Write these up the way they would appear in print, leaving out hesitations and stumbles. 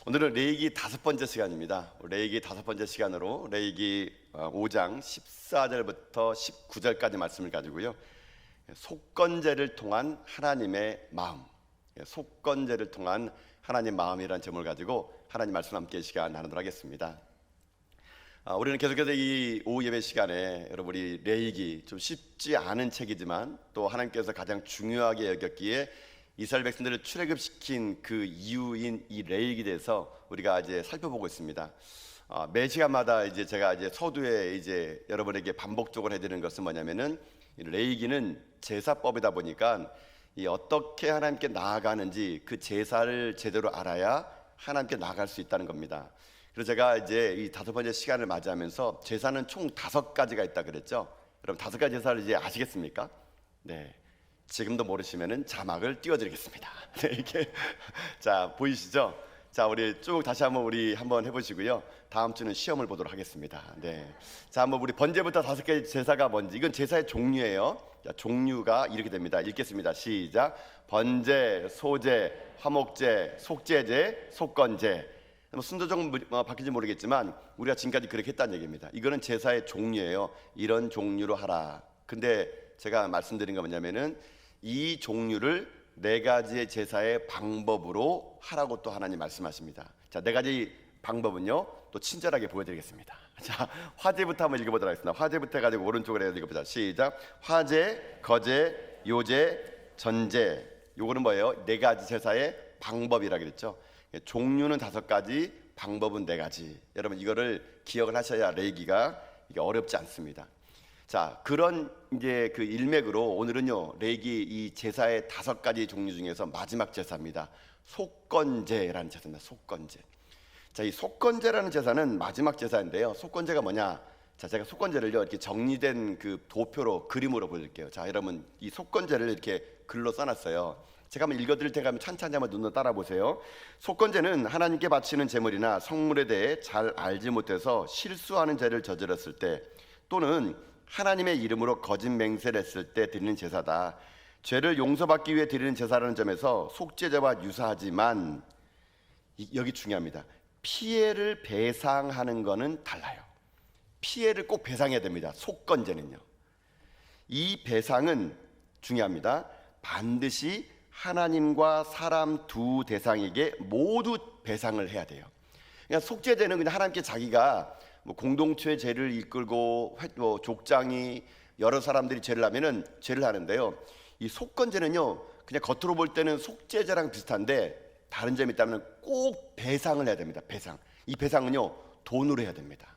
오늘은 레위기 5번째 시간입니다. 레위기 5번째 시간으로 레위기 5장 14절부터 19절까지 말씀을 가지고요, 속건제를 통한 하나님의 마음, 속건제를 통한 하나님의 마음이라는 제목을 가지고 하나님 말씀 함께 시간 나누도록 하겠습니다. 우리는 계속해서 이 오후 예배 시간에 여러분 우리 레위기 좀 쉽지 않은 책이지만 또 하나님께서 가장 중요하게 여겼기에 이스라엘 백성들을 출애굽시킨 그 이유인 이 레위기에 대해서 우리가 이제 살펴보고 있습니다. 매 시간마다 이제 제가 이제 서두에 이제 여러분에게 반복적으로 해드리는 것은 뭐냐면은, 이 레위기는 제사법이다 보니까 이 어떻게 하나님께 나아가는지 그 제사를 제대로 알아야 하나님께 나아갈 수 있다는 겁니다. 그래서 제가 이제 이 5번째 시간을 맞이하면서 제사는 총 5가지가 있다 그랬죠. 여러분 5가지 제사를 이제 아시겠습니까? 네. 지금도 모르시면은 자막을 띄워드리겠습니다. 네, 이렇게 자 보이시죠? 자 우리 쭉 다시 한번 해보시고요. 다음 주는 시험을 보도록 하겠습니다. 네, 자 한번 우리 번제부터 5개 제사가 뭔지, 이건 제사의 종류예요. 자, 종류가 이렇게 됩니다. 읽겠습니다. 시작. 번제, 소제, 화목제, 속죄제, 속건제. 순서적으로 바뀌는지 모르겠지만 우리가 지금까지 그렇게 했다는 얘기입니다. 이거는 제사의 종류예요. 이런 종류로 하라. 근데 제가 말씀드린 건 뭐냐면은 이 종류를 4가지의 제사의 방법으로 하라고 또 하나님 말씀하십니다. 자, 4가지 방법은요 또 친절하게 보여드리겠습니다. 자, 화제부터 한번 읽어보도록 하겠습니다. 화제부터 해가지고 오른쪽으로 해서 읽어보자. 시작. 화제, 거제, 요제, 전제. 요거는 뭐예요? 4가지 제사의 방법이라 그랬죠. 종류는 5가지, 방법은 4가지. 여러분 이거를 기억을 하셔야 레위기가 이게 어렵지 않습니다. 자, 그런 이제 그 일맥으로 오늘은요 레위기 이 제사의 5가지 종류 중에서 마지막 제사입니다. 속건제라는 제사입니다. 속건제. 자, 이 속건제라는 제사는 마지막 제사인데요. 속건제가 뭐냐? 자, 제가 속건제를요 이렇게 정리된 그 도표로 그림으로 보여드릴게요. 자, 여러분 이 속건제를 이렇게 글로 써놨어요. 제가 한번 읽어드릴 테니까 찬찬히 한번 눈으로 따라 보세요. 속건제는 하나님께 바치는 제물이나 성물에 대해 잘 알지 못해서 실수하는 죄를 저질렀을 때, 또는 하나님의 이름으로 거짓 맹세를 했을 때 드리는 제사다. 죄를 용서받기 위해 드리는 제사라는 점에서 속죄제와 유사하지만 여기 중요합니다. 피해를 배상하는 것은 달라요. 피해를 꼭 배상해야 됩니다. 속건제는요. 이 배상은 중요합니다. 반드시 하나님과 사람 두 대상에게 모두 배상을 해야 돼요. 그러니까 속죄제는 그냥 하나님께 자기가 공동체의 죄를 이끌고 족장이 여러 사람들이 죄를 하면은 죄를 하는데요. 이 속건제는요 그냥 겉으로 볼 때는 속죄제랑 비슷한데 다른 점이 있다면 꼭 배상을 해야 됩니다. 배상. 이 배상은요 돈으로 해야 됩니다.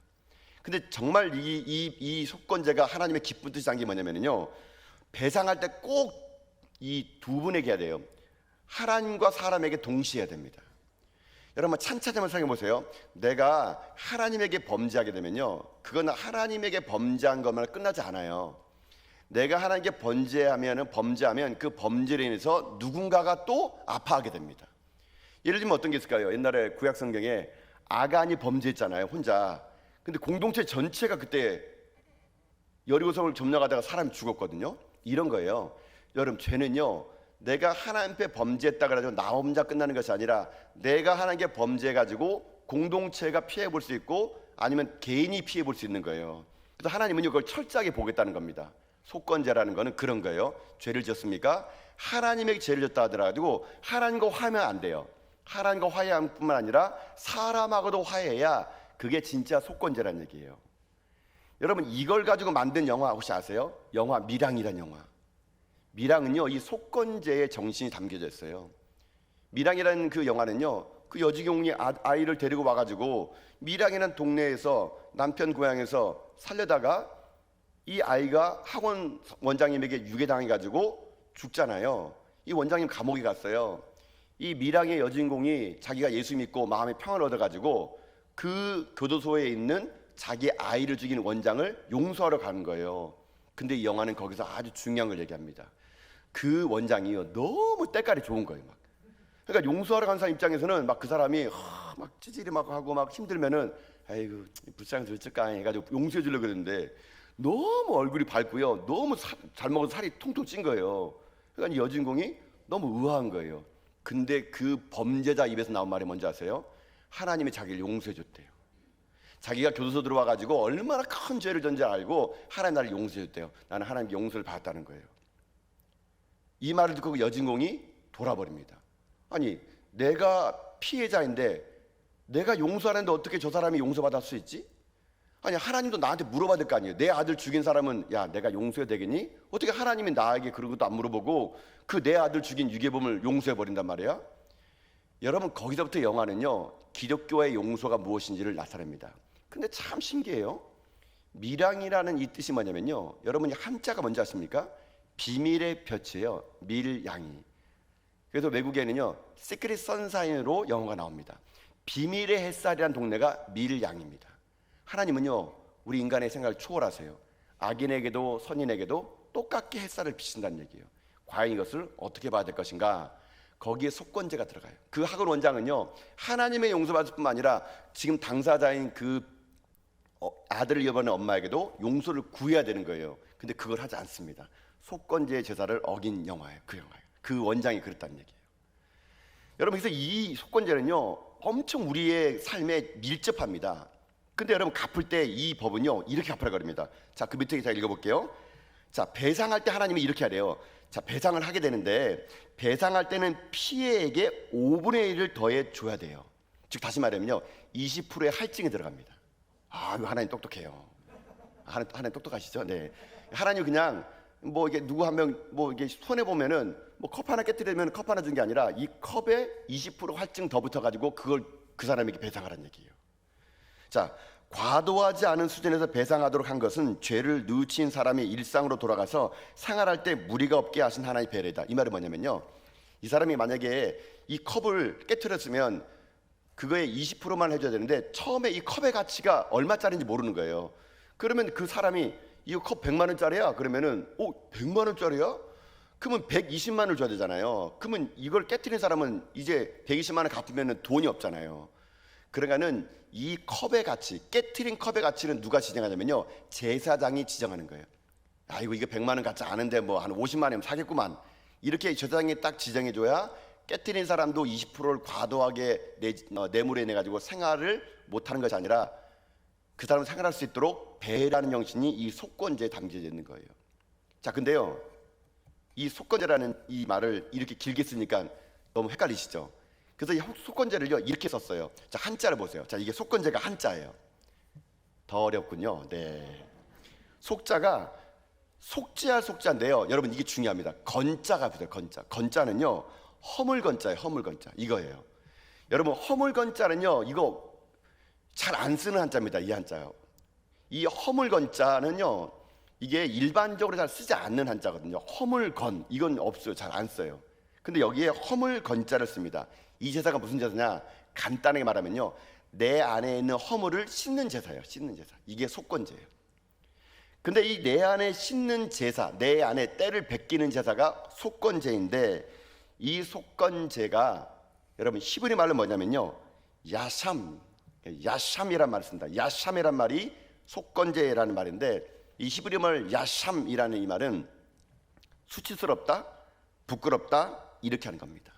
근데 정말 이 속건제가 하나님의 기쁜 뜻이 담긴 게 뭐냐면요, 배상할 때 꼭 이 두 분에게 해야 돼요. 하나님과 사람에게 동시에 해야 됩니다. 여러분 찬찬히 한번 생각해 보세요. 내가 하나님에게 범죄하게 되면요, 그건 하나님에게 범죄한 것만 끝나지 않아요. 내가 하나님께 범죄하면 그 범죄로 인해서 누군가가 또 아파하게 됩니다. 예를 들면 어떤 게 있을까요? 옛날에 구약 성경에 아간이 범죄했잖아요, 혼자. 근데 공동체 전체가 그때 여리고성을 점령하다가 사람이 죽었거든요. 이런 거예요. 여러분 죄는요 내가 하나님께 범죄했다 그래가지고 나 혼자 끝나는 것이 아니라 내가 하나님께 범죄해가지고 공동체가 피해볼 수 있고 아니면 개인이 피해볼 수 있는 거예요. 그래서 하나님은 그걸 철저하게 보겠다는 겁니다. 속건제라는 거는 그런 거예요. 죄를 지었습니까? 하나님에게 죄를 졌다 하더라도 하나님과 화해하면 안 돼요. 하나님과 화해할 뿐만 아니라 사람하고도 화해해야 그게 진짜 속건제라는 얘기예요. 여러분 이걸 가지고 만든 영화 혹시 아세요? 영화 밀양이라는 영화. 밀양은요 이 속건제의 정신이 담겨져 있어요. 밀양이라는 그 영화는요 그 여주인공이 아이를 데리고 와가지고 밀양이라는 동네에서 남편 고향에서 살려다가 이 아이가 학원 원장님에게 유괴당해가지고 죽잖아요. 이 원장님 감옥에 갔어요. 이 밀양의 여주인공이 자기가 예수 믿고 마음의 평안을 얻어가지고 그 교도소에 있는 자기 아이를 죽인 원장을 용서하러 가는 거예요. 근데 이 영화는 거기서 아주 중요한 걸 얘기합니다. 그 원장이요 너무 때깔이 좋은 거예요. 막. 그러니까 용서하러 간 사람 입장에서는 막 그 사람이 막 찌질이 막 하고 막 힘들면은 아이고 불쌍해서 어쩔까 해가지고 용서해 주려고 그랬는데 너무 얼굴이 밝고요 너무 잘 먹어서 살이 퉁퉁 찐 거예요. 그러니까 이 여주인공이 너무 의아한 거예요. 근데 그 범죄자 입에서 나온 말이 뭔지 아세요? 하나님이 자기를 용서해 줬대요. 자기가 교도소 들어와가지고 얼마나 큰 죄를 졌는지 알고 하나님 나를 용서해 줬대요. 나는 하나님께 용서를 받았다는 거예요. 이 말을 듣고 그 여진공이 돌아버립니다. 아니, 내가 피해자인데 내가 용서하는데 어떻게 저 사람이 용서받을 수 있지? 아니, 하나님도 나한테 물어봐야 될 거 아니에요. 내 아들 죽인 사람은 야, 내가 용서해야 되겠니? 어떻게 하나님이 나에게 그런 것도 안 물어보고 그 내 아들 죽인 유괴범을 용서해 버린단 말이야? 여러분, 거기서부터 영화는요, 기독교의 용서가 무엇인지를 나타냅니다. 근데 참 신기해요. 밀양이라는 이 뜻이 뭐냐면요, 여러분이 한자가 뭔지 아십니까? 비밀의 볕이에요. 밀양이. 그래서 외국에는요, 시크릿 선사인으로 영어가 나옵니다. 비밀의 햇살이라는 동네가 밀양입니다. 하나님은요, 우리 인간의 생각을 초월하세요. 악인에게도 선인에게도 똑같게 햇살을 비친다는 얘기예요. 과연 이것을 어떻게 봐야 될 것인가? 거기에 속건제가 들어가요. 그 학원 원장은요, 하나님의 용서받을 뿐만 아니라 지금 당사자인 그 아들을 잃어버린 엄마에게도 용서를 구해야 되는 거예요. 근데 그걸 하지 않습니다. 속건제의 제사를 어긴 영화예요. 그 영화예요. 그 원장이 그랬다는 얘기예요. 여러분, 그래서 이 속건제는요, 엄청 우리의 삶에 밀접합니다. 근데 여러분, 갚을 때 이 법은요, 이렇게 갚으라고 합니다. 자, 그 밑에 제가 읽어볼게요. 자, 배상할 때 하나님이 이렇게 하래요. 자, 배상을 하게 되는데 배상할 때는 피해액의 5분의 1을 더해 줘야 돼요. 즉 다시 말하면요, 20%의 할증이 들어갑니다. 아, 이거 하나님 똑똑해요. 하나님 똑똑하시죠? 네. 하나님 그냥 뭐 이게 누구 한 명 뭐 이게 손해 보면은 뭐 컵 하나 깨뜨리면 컵 하나 준 게 아니라 이 컵에 20% 할증 더 붙어 가지고 그걸 그 사람에게 배상하라는 얘기예요. 자, 과도하지 않은 수준에서 배상하도록 한 것은 죄를 뉘우친 사람이 일상으로 돌아가서 생활할 때 무리가 없게 하신 하나님의 배려이다. 이 말은 뭐냐면요, 이 사람이 만약에 이 컵을 깨트렸으면 그거에 20%만 해줘야 되는데 처음에 이 컵의 가치가 얼마짜리인지 모르는 거예요. 그러면 그 사람이 이 컵 100만 원짜리야? 그러면은 100만 원짜리야? 그러면 120만 원을 줘야 되잖아요. 그러면 이걸 깨트린 사람은 이제 120만 원 갚으면 돈이 없잖아요. 그러니까는 이 컵의 가치, 깨트린 컵의 가치는 누가 지정하냐면요, 제사장이 지정하는 거예요. 아이고, 이거 100만 원 같지 않은데 뭐 한 50만 원이면 사겠구만. 이렇게 제사장이 딱 지정해줘야 깨트린 사람도 20%를 과도하게 뇌물에 내가지고 생활을 못하는 것이 아니라 그 사람은 생활할 수 있도록 배라는 정신이 이 속건제에 담겨져 있는 거예요. 자, 근데요, 이 속건제라는 이 말을 이렇게 길게 쓰니까 너무 헷갈리시죠? 그래서 이 속건제를요, 이렇게 썼어요. 자, 한자를 보세요. 자, 이게 속건제가 한자예요. 더 어렵군요. 네. 속자가 속죄할 속자인데요, 여러분 이게 중요합니다. 건자가 붙어요. 건자는요, 허물건자예요. 허물건자. 이거예요. 여러분, 허물건자는요, 이거 잘 안 쓰는 한자입니다. 이 한자요. 이 허물건자는요, 이게 일반적으로 잘 쓰지 않는 한자거든요. 허물건, 이건 없어요. 잘 안 써요. 근데 여기에 허물건자를 씁니다. 이 제사가 무슨 제사냐? 간단하게 말하면요, 내 안에 있는 허물을 씻는 제사예요. 씻는 제사. 이게 속건제예요. 근데 이 내 안에 씻는 제사, 내 안에 때를 베끼는 제사가 속건제인데, 이 속건제가 여러분 히브리 말로 뭐냐면요, 야샴이란 말을 씁니다. 야샴이란 말이 속건제라는 말인데, 이 히브리 말 야샴이라는 이 말은 수치스럽다, 부끄럽다, 이렇게 하는 겁니다.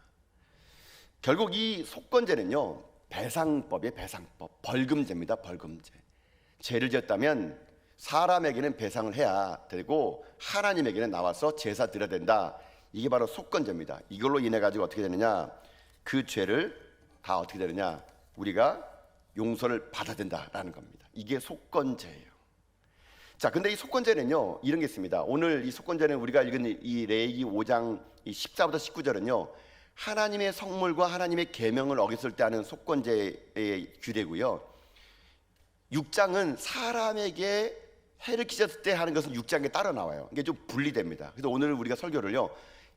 결국 이 속건제는요, 배상법이에요. 배상법. 벌금제입니다. 벌금제. 죄를 지었다면 사람에게는 배상을 해야 되고 하나님에게는 나와서 제사 드려야 된다. 이게 바로 속건제입니다. 이걸로 인해 가지고 어떻게 되느냐, 그 죄를 다 어떻게 되느냐, 우리가 용서를 받아야 된다라는 겁니다. 이게 속건제예요. 자, 근데 이 속건제는요, 이런 게 있습니다. 오늘 이 속건제는 우리가 읽은 이 레위기 5장 14부터 19절은요, 하나님의 성물과 하나님의 계명을 어겼을 때 하는 속건제의 규례고요, 6장은 사람에게 해를 끼쳤을 때 하는 것은 6장에 따라 나와요. 이게 좀 분리됩니다. 그래서 오늘 우리가 설교를요,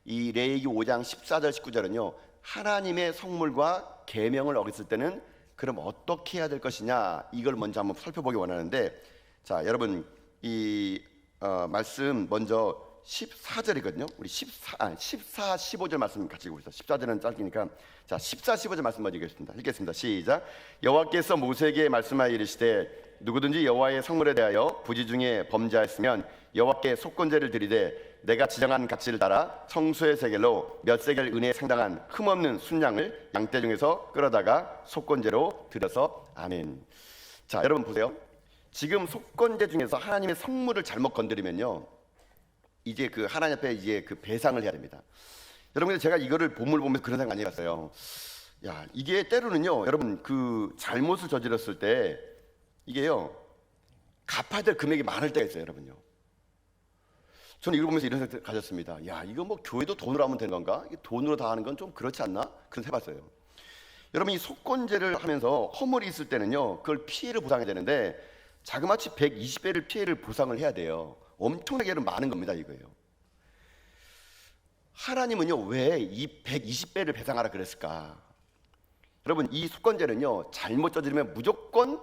이 레위기 5장 14절 19절은요, 하나님의 성물과 계명을 어겼을 때는 그럼 어떻게 해야 될 것이냐, 이걸 먼저 한번 살펴보기 원하는데, 자, 여러분 이 말씀 먼저 14절이거든요. 우리 14, 15절 말씀 같이 읽고 있어요. 14절은 짧으니까 자, 14, 15절 말씀 먼저 읽겠습니다. 시작. 여호와께서 모세에게 말씀하여 이르시되 누구든지 여호와의 성물에 대하여 부지 중에 범죄하였으면 여호와께 속건제를 드리되 내가 지정한 가치를 따라 청수의 세겔로 몇 세겔 은혜에 상당한 흠없는 순양을 양떼 중에서 끌어다가 속건제로 드려서 아멘. 자, 여러분 보세요. 지금 속건제 중에서 하나님의 성물을 잘못 건드리면요, 이제 그 하나님 앞에 이제 그 배상을 해야 됩니다. 여러분, 제가 이거를 본문을 보면서 그런 생각 많이 해봤어요. 야, 이게 때로는요, 여러분 그 잘못을 저질렀을 때 이게요 갚아야 될 금액이 많을 때가 있어요, 여러분요. 저는 이걸 보면서 이런 생각 가졌습니다. 야, 이거 뭐 교회도 돈으로 하면 되는 건가? 이게 돈으로 다 하는 건 좀 그렇지 않나? 그런 생각 해봤어요. 여러분, 이 속건제를 하면서 허물이 있을 때는요, 그걸 피해를 보상해야 되는데 자그마치 120배를 피해를 보상을 해야 돼요. 엄청나게 많은 겁니다, 이거예요. 하나님은요, 왜 이 120배를 배상하라 그랬을까? 여러분, 이 속건제는요, 잘못 저지르면 무조건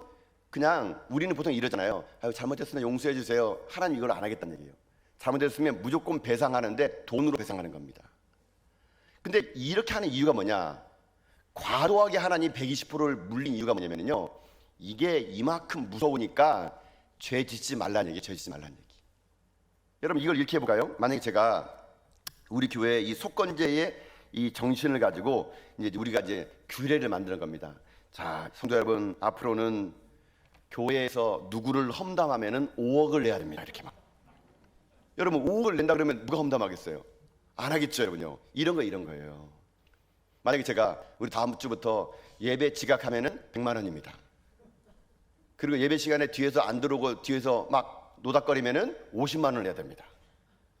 그냥, 우리는 보통 이러잖아요. 아유, 잘못했으면 용서해 주세요. 하나님 이걸 안 하겠다는 얘기예요. 잘못했으면 무조건 배상하는데 돈으로 배상하는 겁니다. 근데 이렇게 하는 이유가 뭐냐? 과도하게 하나님 120%를 물린 이유가 뭐냐면요, 이게 이만큼 무서우니까 죄 짓지 말라는 얘기, 죄 짓지 말라는 얘기. 여러분, 이걸 이렇게 해볼까요? 만약에 제가 우리 교회에 이 속건제의 이 정신을 가지고 이제 우리가 이제 규례를 만드는 겁니다. 자, 성도 여러분, 앞으로는 교회에서 누구를 험담하면은 5억을 내야 됩니다. 이렇게 막. 여러분, 5억을 낸다 그러면 누가 험담하겠어요? 안 하겠죠, 여러분요. 이런 거예요. 만약에 제가 우리 다음 주부터 예배 지각하면은 100만 원입니다. 그리고 예배 시간에 뒤에서 안 들어오고 뒤에서 막 노닥거리면은 50만 원을 내야 됩니다.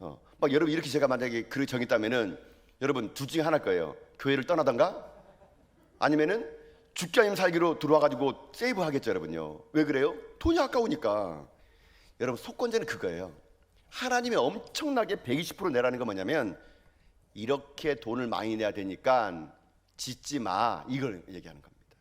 막 여러분, 이렇게 제가 만약에 글을 정했다면은 여러분, 둘 중에 하나일 거예요. 교회를 떠나던가 아니면은 죽기 아니면 살기로 들어와가지고 세이브 하겠죠, 여러분요. 왜 그래요? 돈이 아까우니까. 여러분, 속건제는 그거예요. 하나님이 엄청나게 120% 내라는 건 뭐냐면, 이렇게 돈을 많이 내야 되니까 짓지 마, 이걸 얘기하는 겁니다.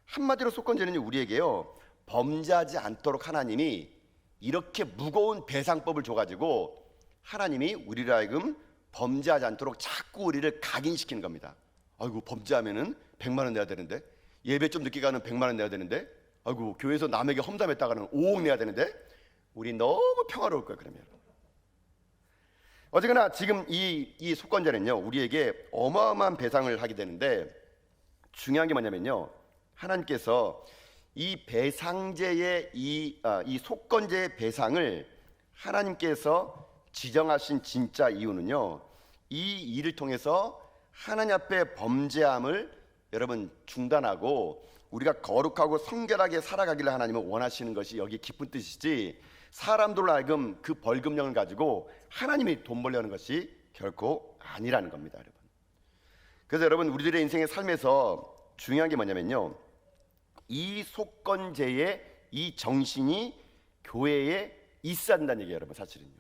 한마디로 속건제는 우리에게요, 범죄하지 않도록 하나님이 이렇게 무거운 배상법을 줘가지고 하나님이 우리를 하여금 범죄하지 않도록 자꾸 우리를 각인시키는 겁니다. 아이고, 범죄하면은 100만 원 내야 되는데, 예배 좀 늦게 가는 100만 원 내야 되는데, 아이고, 교회에서 남에게 험담했다가는 5억 내야 되는데, 우리 너무 평화로울 거예요. 그러면 어쨌거나 지금 이 속건제는요, 우리에게 어마어마한 배상을 하게 되는데, 중요한 게 뭐냐면요, 하나님께서 이 배상제의 이 속건제의 배상을 하나님께서 지정하신 진짜 이유는요, 이 일을 통해서 하나님 앞에 범죄함을 여러분 중단하고 우리가 거룩하고 성결하게 살아가기를 하나님은 원하시는 것이 여기 깊은 뜻이지, 사람들로 하여금 그 벌금령을 가지고 하나님이 돈 벌려는 것이 결코 아니라는 겁니다, 여러분. 그래서 여러분, 우리들의 인생의 삶에서 중요한 게 뭐냐면요, 이 속건제의 이 정신이 교회에 있어야 한다는 얘기예요, 여러분. 사실은요.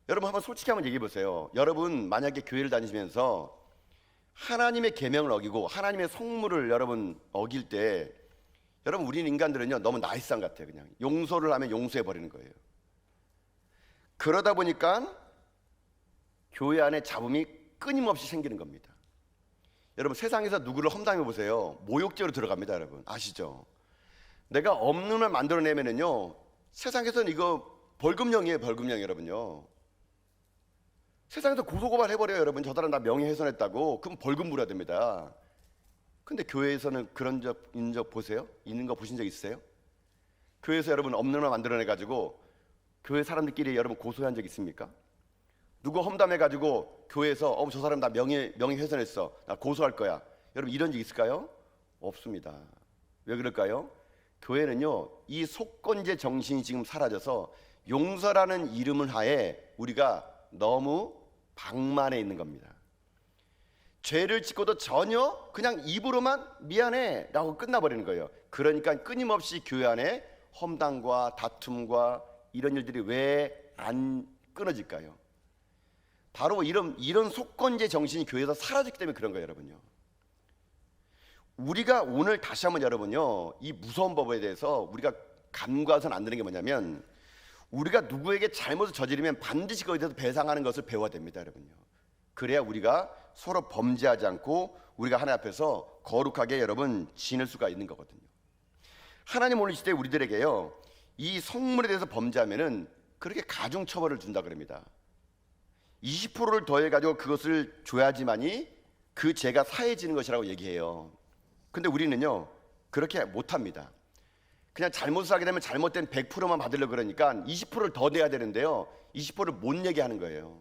여러분, 한번 솔직히 한번 얘기해 보세요. 여러분, 만약에 교회를 다니시면서 하나님의 계명을 어기고 하나님의 성물을 여러분 어길 때, 여러분, 우리 인간들은요 너무 나이스한 것 같아요. 그냥 용서를 하면 용서해 버리는 거예요. 그러다 보니까 교회 안에 잡음이 끊임없이 생기는 겁니다. 여러분, 세상에서 누구를 험담해 보세요. 모욕죄로 들어갑니다, 여러분. 아시죠? 내가 없는 걸 만들어내면은요, 세상에서는 이거 벌금령이에요, 벌금령. 여러분요, 세상에서 고소고발 해버려요. 여러분, 저 사람 나 명예훼손했다고. 그럼 벌금 물어야 됩니다. 근데 교회에서는 그런 적 있는 적 보세요? 있는 거 보신 적 있으세요? 교회에서 여러분 없는 걸 만들어내가지고 교회 사람들끼리 여러분 고소한 적 있습니까? 누구 험담해가지고 교회에서 저 사람 나 명예훼손했어, 나 고소할 거야, 여러분 이런 적 있을까요? 없습니다. 왜 그럴까요? 교회는요, 이 속건제 정신이 지금 사라져서 용서라는 이름을 하에 우리가 너무 방만해 있는 겁니다. 죄를 짓고도 전혀 그냥 입으로만 미안해 라고 끝나버리는 거예요. 그러니까 끊임없이 교회 안에 험담과 다툼과 이런 일들이 왜 안 끊어질까요? 바로 이런 속건제 정신이 교회에서 사라졌기 때문에 그런 거예요, 여러분요. 우리가 오늘 다시 한번 여러분요, 이 무서운 법에 대해서 우리가 간과해서는 안 되는 게 뭐냐면, 우리가 누구에게 잘못을 저지르면 반드시 거기에 대해서 배상하는 것을 배워야 됩니다, 여러분요. 그래야 우리가 서로 범죄하지 않고 우리가 하나님 앞에서 거룩하게 여러분 지낼 수가 있는 거거든요. 하나님 오늘 이 시대에 우리들에게요, 이 성물에 대해서 범죄하면은 그렇게 가중 처벌을 준다 그럽니다. 20%를 더해가지고 그것을 줘야지만이 그 죄가 사해지는 것이라고 얘기해요. 근데 우리는요 그렇게 못합니다. 그냥 잘못을 하게 되면 잘못된 100%만 받으려고 그러니까 20%를 더 내야 되는데요, 20%를 못 내게 하는 거예요.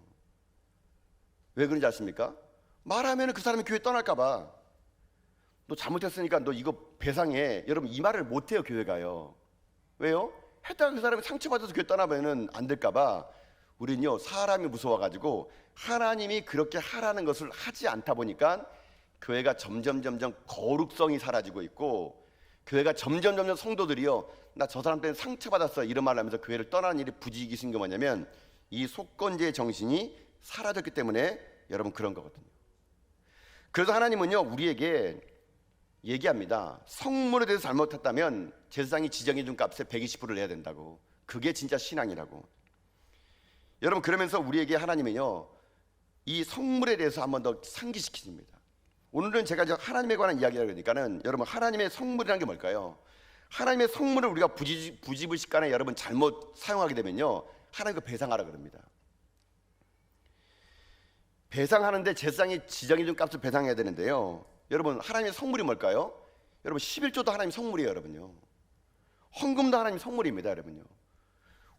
왜 그런지 아십니까? 말하면 그 사람이 교회 떠날까 봐. 너 잘못했으니까 너 이거 배상해. 여러분 이 말을 못해요, 교회가요. 왜요? 했다가 그 사람이 상처받아서 교회 떠나면 안 될까 봐 우리는요 사람이 무서워가지고 하나님이 그렇게 하라는 것을 하지 않다 보니까 교회가 점점 거룩성이 사라지고 있고, 교회가 점점 성도들이요, 나 저 사람 때문에 상처받았어 이런 말을 하면서 교회를 떠나는 일이 부지기 생긴 게 뭐냐면 이 속건제의 정신이 사라졌기 때문에 여러분 그런 거거든요. 그래서 하나님은요 우리에게 얘기합니다. 성물에 대해서 잘못했다면 제사장이 지정해 준 값에 120%를 내야 된다고. 그게 진짜 신앙이라고. 여러분 그러면서 우리에게 하나님은요 이 성물에 대해서 한 번 더 상기시키십니다. 오늘은 제가 하나님에 관한 이야기를 하니까는 여러분 하나님의 성물이라는 게 뭘까요? 하나님의 성물을 우리가 부지불식간에 여러분 잘못 사용하게 되면요 하나님 그 배상하라 그럽니다. 배상하는데 제사장이 지정해 준 값을 배상해야 되는데요, 여러분 하나님의 성물이 뭘까요? 여러분 11조도 하나님 성물이에요. 여러분요 헌금도 하나님 성물입니다. 여러분요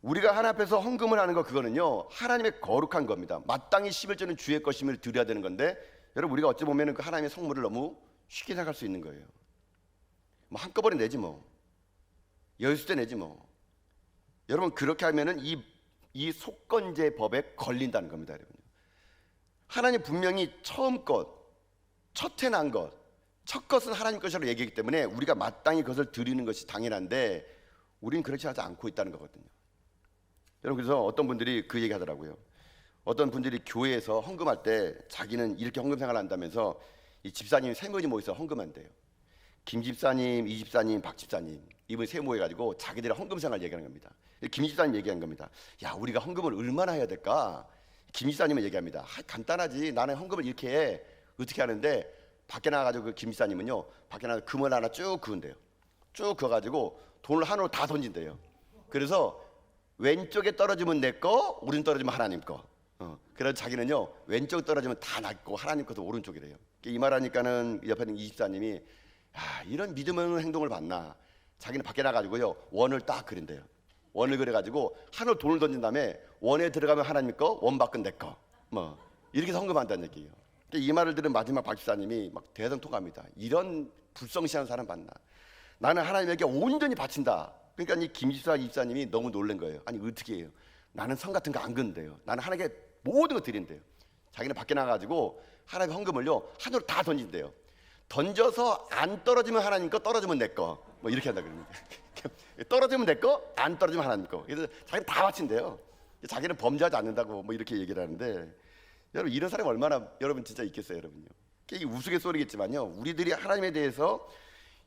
우리가 하나님 앞에서 헌금을 하는 거, 그거는요 하나님의 거룩한 겁니다. 마땅히 11조는 주의 것임을 드려야 되는 건데, 여러분 우리가 어찌 보면 그 하나님의 성물을 너무 쉽게 생각할 수 있는 거예요. 뭐 한꺼번에 내지 뭐, 열수 때 내지 뭐. 여러분 그렇게 하면은 이 속건제 법에 걸린다는 겁니다. 여러분 하나님 분명히 처음 것, 첫해 난 것, 첫 것은 하나님 것이라고 얘기하기 때문에 우리가 마땅히 그것을 드리는 것이 당연한데 우리는 그렇지 하지 않고 있다는 거거든요. 여러분 그래서 어떤 분들이 그 얘기 하더라고요. 어떤 분들이 교회에서 헌금할 때 자기는 이렇게 헌금 생활을 한다면서 이 집사님이 세 명이 모여서 헌금한대요. 김 집사님, 이 집사님, 박 집사님, 이분이 세 모여가지고 자기들의 헌금 생활 얘기하는 겁니다. 김 집사님 얘기한 겁니다. 야, 우리가 헌금을 얼마나 해야 될까? 김 집사님은 얘기합니다. 간단하지. 나는 헌금을 이렇게 해. 어떻게 하는데, 밖에 나가가지고 그 김 집사님은요 밖에 나가서 금을 하나 쭉 그은대요. 쭉 그어가지고 돈을 하나로 다 던진대요. 그래서 왼쪽에 떨어지면 내 거, 오른쪽 떨어지면 하나님 거. 그래서 자기는요 왼쪽 떨어지면 다 나 거, 하나님 것도 오른쪽이래요. 이 말하니까는 옆에 있는 이 집사님이, 야, 이런 믿음 없는 행동을 봤나. 자기는 밖에 나가지고요 원을 딱 그린대요. 원을 그려가지고 하나로 돈을 던진 다음에 원에 들어가면 하나님 거, 원 밖은 내 거, 뭐 이렇게 헌금한다는 얘기예요. 이 말을 들은 마지막 박 집사님이 막 대성통합니다. 이런 불성실한 사람 봤나. 나는 하나님에게 온전히 바친다. 그러니까 이 김 집사님이 너무 놀란 거예요. 아니 어떻게 해요? 나는 성 같은 거 안 긋는데요. 나는 하나님께 모든 거 드린대요. 자기는 밖에 나가가지고 하나님의 헌금을요 하나로 다 던진대요. 던져서 안 떨어지면 하나님 거, 떨어지면 내 거, 뭐 이렇게 한다 그럽니다. 떨어지면 내 거, 안 떨어지면 하나님 거. 그래서 자기는 다 바친대요. 자기는 범죄하지 않는다고 뭐 이렇게 얘기를 하는데, 여러분 이런 사람이 얼마나 여러분 진짜 있겠어요, 여러분요. 이게 우스갯소리겠지만요, 우리들이 하나님에 대해서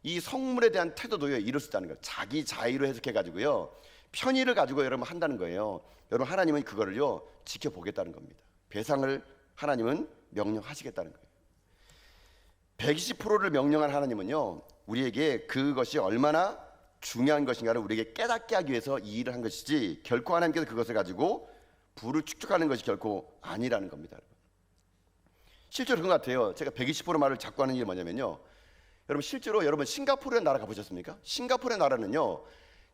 이 성물에 대한 태도도요 이럴 수 있다는 거예요. 자기 자의로 해석해가지고요 편의를 가지고 여러분 한다는 거예요. 여러분 하나님은 그거를요 지켜보겠다는 겁니다. 배상을 하나님은 명령하시겠다는 거예요. 120%를 명령한 하나님은요 우리에게 그것이 얼마나 중요한 것인가를 우리에게 깨닫게 하기 위해서 이 일을 한 것이지, 결코 하나님께서 그것을 가지고 부를 축적하는 것이 결코 아니라는 겁니다. 실제로 그런 것 같아요. 제가 120% 말을 자꾸 하는 이유는 뭐냐면요, 여러분 실제로 여러분 싱가포르의 나라 가보셨습니까? 싱가포르의 나라는요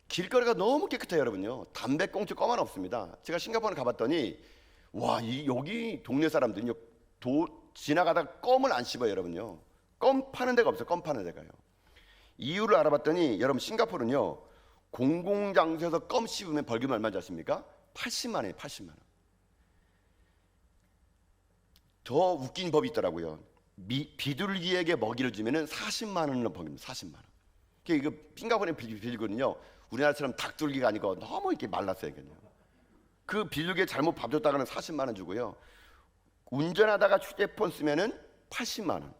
길거리가 너무 깨끗해요. 여러분요 담배꽁초 껌 하나 없습니다. 제가 싱가포르 가봤더니 와, 여기 동네 사람들은요 지나가다가 껌을 안 씹어요. 여러분요 껌 파는 데가 없어요. 껌 파는 데가요. 이유를 알아봤더니 여러분 싱가포르는요 공공장소에서 껌 씹으면 벌금 얼마인지 아십니까? 80만 원이에요. 80만 원. 더 웃긴 법이 있더라고요. 비둘기에게 먹이를 주면은 40만 원을 벌금입니다. 40만 원. 이거 싱가포르의 비둘기는요 우리나라처럼 닭둘기가 아니고 너무 이렇게 말랐어요. 그 비둘기에 잘못 밥 줬다가는 40만 원 주고요. 운전하다가 휴대폰 쓰면은 80만 원.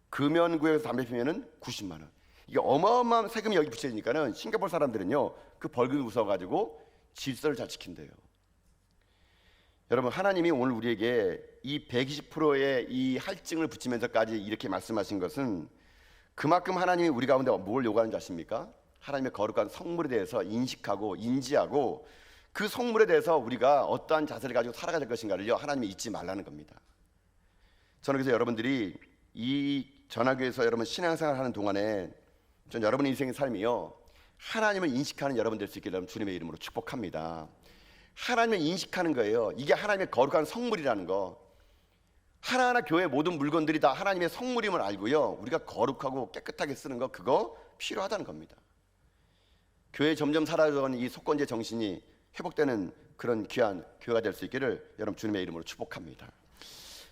금연구역에서 담배 피면은 90만 원. 이게 어마어마한 세금이 여기 붙여지니까는 싱가포르 사람들은요 그 벌금이 무서워가지고 질서를 잘 지킨대요. 여러분 하나님이 오늘 우리에게 이 120%의 이 할증을 붙이면서까지 이렇게 말씀하신 것은 그만큼 하나님이 우리 가운데 뭘 요구하는지 아십니까? 하나님의 거룩한 성물에 대해서 인식하고 인지하고 그 성물에 대해서 우리가 어떠한 자세를 가지고 살아가야 될 것인가를요 하나님이 잊지 말라는 겁니다. 저는 그래서 여러분들이 이 전화교회에서 여러분 신앙생활 하는 동안에 전 여러분의 인생의 삶이요 하나님을 인식하는 여러분 될 수 있게 여러분 주님의 이름으로 축복합니다. 하나님을 인식하는 거예요. 이게 하나님의 거룩한 성물이라는 거. 하나하나 교회 모든 물건들이 다 하나님의 성물임을 알고요 우리가 거룩하고 깨끗하게 쓰는 거 그거 필요하다는 겁니다. 교회에 점점 사라져가는 이 속건제 정신이 회복되는 그런 귀한 교회가 될 수 있기를 여러분 주님의 이름으로 축복합니다.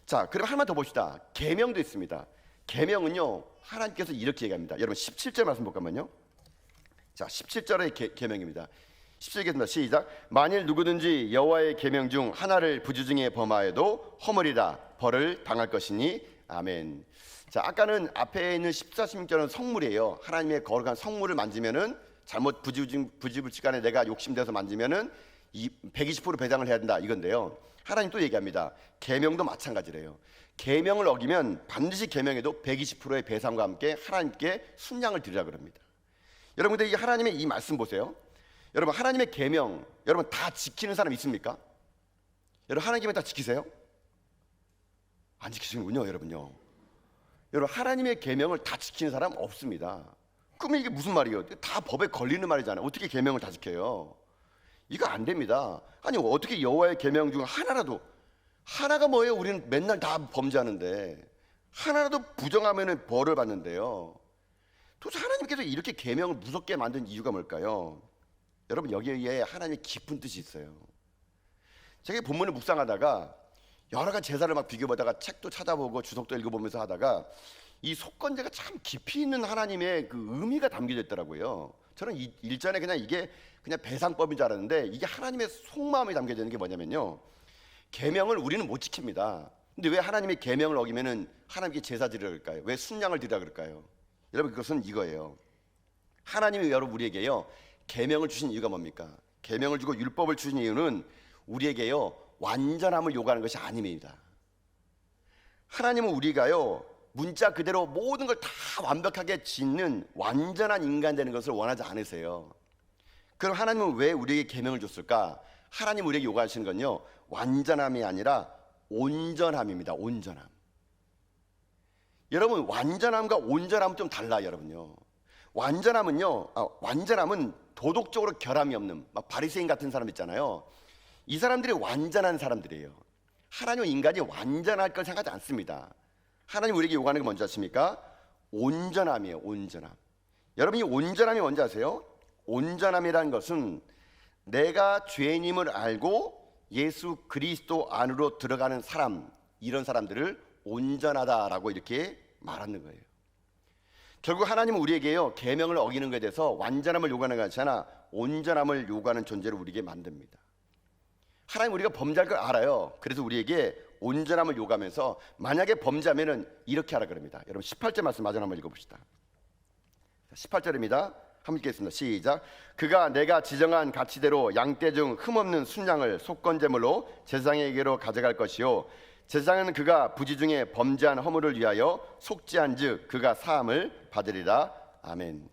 자, 그럼 하나만 더 봅시다. 계명도 있습니다. 계명은요 하나님께서 이렇게 얘기합니다. 여러분 17절 말씀 볼까만요. 자, 17절의 계명입니다. 17절입니다. 시작. 만일 누구든지 여호와의 계명 중 하나를 부주중에 범하여도 허물이라 벌을 당할 것이니 아멘. 자, 아까는 앞에 있는 14, 16절은 성물이에요. 하나님의 거룩한 성물을 만지면은 잘못 부지불식간에 내가 욕심돼서 만지면은 120% 배상을 해야 된다 이건데요. 하나님 또 얘기합니다. 계명도 마찬가지래요. 계명을 어기면 반드시 계명에도 120%의 배상과 함께 하나님께 순양을 드리라 그럽니다. 여러분 근데 이 하나님의 이 말씀 보세요. 여러분 하나님의 계명 여러분 다 지키는 사람 있습니까? 여러분 하나님의 계명 다 지키세요? 안 지키시는군요 여러분요. 여러분 하나님의 계명을 다 지키는 사람 없습니다. 그러면 이게 무슨 말이에요? 다 법에 걸리는 말이잖아요. 어떻게 계명을 다 지켜요? 이거 안 됩니다. 아니 어떻게 여호와의 계명 중 하나라도 하나가 뭐예요? 우리는 맨날 다 범죄하는데 하나라도 부정하면 벌을 받는데요. 도대체 하나님께서 이렇게 계명을 무섭게 만든 이유가 뭘까요? 여러분 여기에 하나님의 깊은 뜻이 있어요. 제가 본문을 묵상하다가 여러 가지 제사를 막 비교보다가 책도 찾아보고 주석도 읽어보면서 하다가 이 속건제가 참 깊이 있는 하나님의 그 의미가 담겨져 있더라고요. 저는 일전에 그냥 이게 그냥 배상법인 줄 알았는데 이게 하나님의 속마음이 담겨져 있는 게 뭐냐면요. 계명을 우리는 못 지킵니다. 근데 왜 하나님의 계명을 어기면은 하나님께 제사 드리라 그럴까요? 왜 순양을 드리라 그럴까요? 여러분 그것은 이거예요. 하나님이 여러분 우리에게요 계명을 주신 이유가 뭡니까? 계명을 주고 율법을 주신 이유는 우리에게요 완전함을 요구하는 것이 아닙니다. 하나님은 우리가요 문자 그대로 모든 걸 다 완벽하게 짓는 완전한 인간 되는 것을 원하지 않으세요. 그럼 하나님은 왜 우리에게 계명을 줬을까? 하나님 우리에게 요구하시는 건요 완전함이 아니라 온전함입니다. 온전함. 여러분 완전함과 온전함은 좀 달라요. 여러분요 완전함은 도덕적으로 결함이 없는 막 바리새인 같은 사람 있잖아요. 이 사람들이 완전한 사람들이에요. 하나님은 인간이 완전할 걸 생각하지 않습니다. 하나님 우리에게 요구하는 게 뭔지 아십니까? 온전함이에요. 온전함. 여러분이 온전함이 뭔지 아세요? 온전함이라는 것은 내가 죄인임을 알고 예수 그리스도 안으로 들어가는 사람, 이런 사람들을 온전하다라고 이렇게 말하는 거예요. 결국 하나님은 우리에게요 계명을 어기는 것에 대해서 완전함을 요구하는 것이 아니라 온전함을 요구하는 존재로 우리에게 만듭니다. 하나님 우리가 범죄할 걸 알아요. 그래서 우리에게 온전함을 요구하면서 만약에 범죄하면은 이렇게 하라 그럽니다. 여러분 18절 말씀 마저 한번 읽어봅시다. 18절입니다. 함께 읽겠습니다. 시작. 그가 내가 지정한 가치대로 양떼 중 흠없는 순양을 속건제물로 제사장에게로 가져갈 것이요 제사장은 그가 부지 중에 범죄한 허물을 위하여 속죄한즉 그가 사함을 받으리라. 아멘.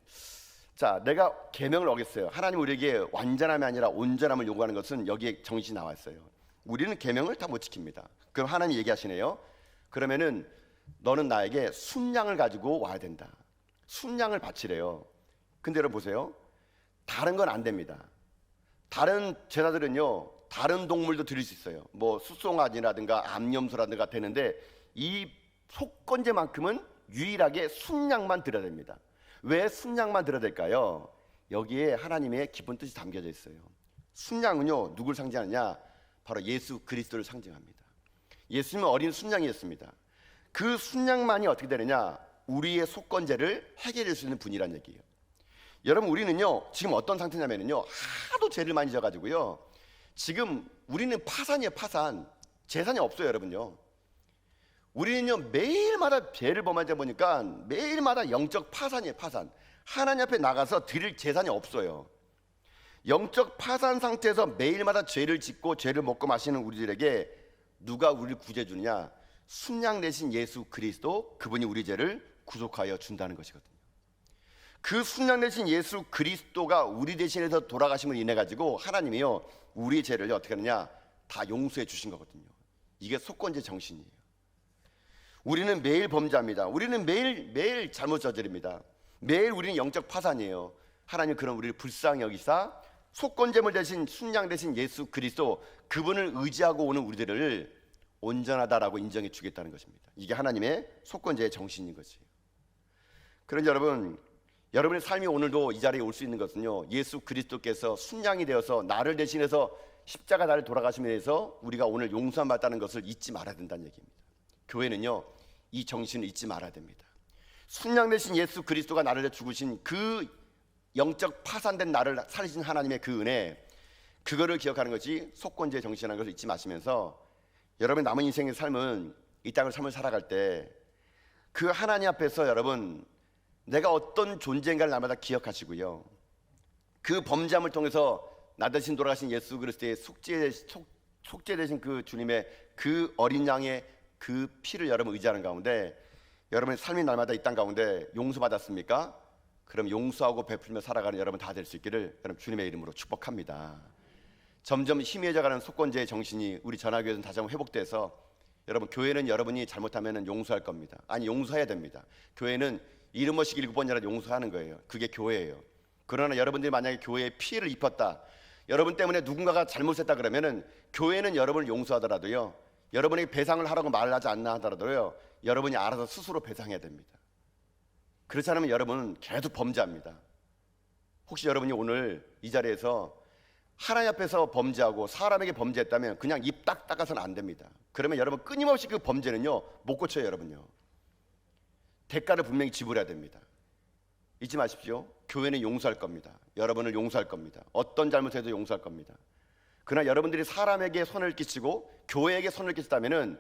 자, 내가 계명을 어겼어요. 하나님 우리에게 완전함이 아니라 온전함을 요구하는 것은 여기에 정신이 나와 있어요. 우리는 계명을 다 못 지킵니다. 그럼 하나님 얘기하시네요. 그러면은 너는 나에게 순양을 가지고 와야 된다. 순양을 바치래요. 근데 여러분 보세요. 다른 건 안 됩니다. 다른 제사들은요 다른 동물도 드릴 수 있어요. 뭐 수송아지라든가 암염소라든가 되는데 이 속건제만큼은 유일하게 순양만 드려야 됩니다. 왜 순양만 드려야 될까요? 여기에 하나님의 깊은 뜻이 담겨져 있어요. 순양은요 누굴 상징하느냐? 바로 예수 그리스도를 상징합니다. 예수님은 어린 순양이었습니다. 그 순양만이 어떻게 되느냐? 우리의 속건제를 해결할 수 있는 분이란 얘기예요. 여러분 우리는요 지금 어떤 상태냐면요 하도 죄를 많이 져가지고요 지금 우리는 파산이에요. 파산. 재산이 없어요. 여러분요 우리는요 매일마다 죄를 범하다 보니까 매일마다 영적 파산이에요. 파산. 하나님 앞에 나가서 드릴 재산이 없어요. 영적 파산 상태에서 매일마다 죄를 짓고 죄를 먹고 마시는 우리들에게 누가 우리를 구제해 주느냐? 순양 대신 예수 그리스도, 그분이 우리 죄를 구속하여 준다는 것이거든요. 그 순양 되신 예수 그리스도가 우리 대신해서 돌아가심을 인해 가지고 하나님이요 우리의 죄를 어떻게 하느냐 다 용서해 주신 거거든요. 이게 속건제 정신이에요. 우리는 매일 범죄합니다. 우리는 매일 잘못 저지릅니다. 매일 우리는 영적 파산이에요. 하나님 그런 우리를 불쌍히 여기사 속건제물 대신 순양 대신 예수 그리스도 그분을 의지하고 오는 우리들을 온전하다라고 인정해 주겠다는 것입니다. 이게 하나님의 속건제의 정신인 것이에요. 그런데 여러분의 삶이 오늘도 이 자리에 올 수 있는 것은요 예수 그리스도께서 순양이 되어서 나를 대신해서 십자가 나를 돌아가심에 대해서 우리가 오늘 용서함 받다는 것을 잊지 말아야 된다는 얘기입니다. 교회는요 이 정신을 잊지 말아야 됩니다. 순양 되신 예수 그리스도가 나를 죽으신 그 영적 파산된 나를 살리신 하나님의 그 은혜, 그거를 기억하는 것이 속건제 정신이라는 것을 잊지 마시면서 여러분 남은 인생의 삶은 이 땅을 삶을 살아갈 때 그 하나님 앞에서 여러분 내가 어떤 존재인가를 날마다 기억하시고요 그 범죄함을 통해서 나 대신 돌아가신 예수 그리스도의 속죄 되신 그 주님의 그 어린 양의 그 피를 여러분 의지하는 가운데 여러분의 삶이 날마다 이 땅 가운데 용서받았습니까? 그럼 용서하고 베풀며 살아가는 여러분 다 될 수 있기를 여러분 주님의 이름으로 축복합니다. 점점 희미해져가는 속건제의 정신이 우리 전화교회에서는 다시 한번 회복돼서 여러분 교회는 여러분이 잘못하면 용서할 겁니다. 아니 용서해야 됩니다. 교회는 이름 모시기 7번이라 용서하는 거예요. 그게 교회예요. 그러나 여러분들이 만약에 교회에 피해를 입혔다, 여러분 때문에 누군가가 잘못했다 그러면은 교회는 여러분을 용서하더라도요 여러분에게 배상을 하라고 말을 하지 않나 하더라도요 여러분이 알아서 스스로 배상해야 됩니다. 그렇지 않으면 여러분은 계속 범죄합니다. 혹시 여러분이 오늘 이 자리에서 하나님 앞에서 범죄하고 사람에게 범죄했다면 그냥 입 딱 닦아서는 안 됩니다. 그러면 여러분 끊임없이 그 범죄는요 못 고쳐요. 여러분요 대가를 분명히 지불해야 됩니다. 잊지 마십시오. 교회는 용서할 겁니다. 여러분을 용서할 겁니다. 어떤 잘못해도 용서할 겁니다. 그러나 여러분들이 사람에게 손을 끼치고 교회에게 손을 끼쳤다면은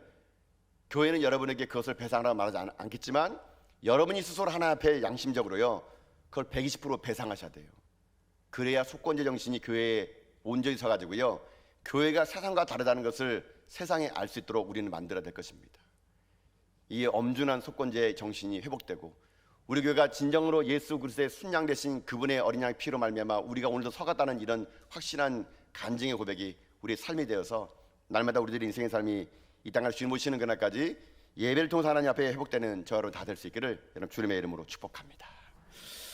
교회는 여러분에게 그것을 배상하라고 말하지 않겠지만 여러분이 스스로 하나님 앞에 양심적으로요 그걸 120% 배상하셔야 돼요. 그래야 속건제 정신이 교회에 온전히 서가지고요 교회가 세상과 다르다는 것을 세상에 알 수 있도록 우리는 만들어야 될 것입니다. 이 엄중한 속건제 정신이 회복되고 우리 교회가 진정으로 예수 그리스도의 순양 되신 그분의 어린 양의 피로 말미암아 우리가 오늘도 서갔다는 이런 확실한 간증의 고백이 우리의 삶이 되어서 날마다 우리들의 인생의 삶이 이 땅을 주님 모시는 그날까지 예배를 통해서 하나님 앞에 회복되는 저 여러분 다 될 수 있기를 여러분 주님의 이름으로 축복합니다.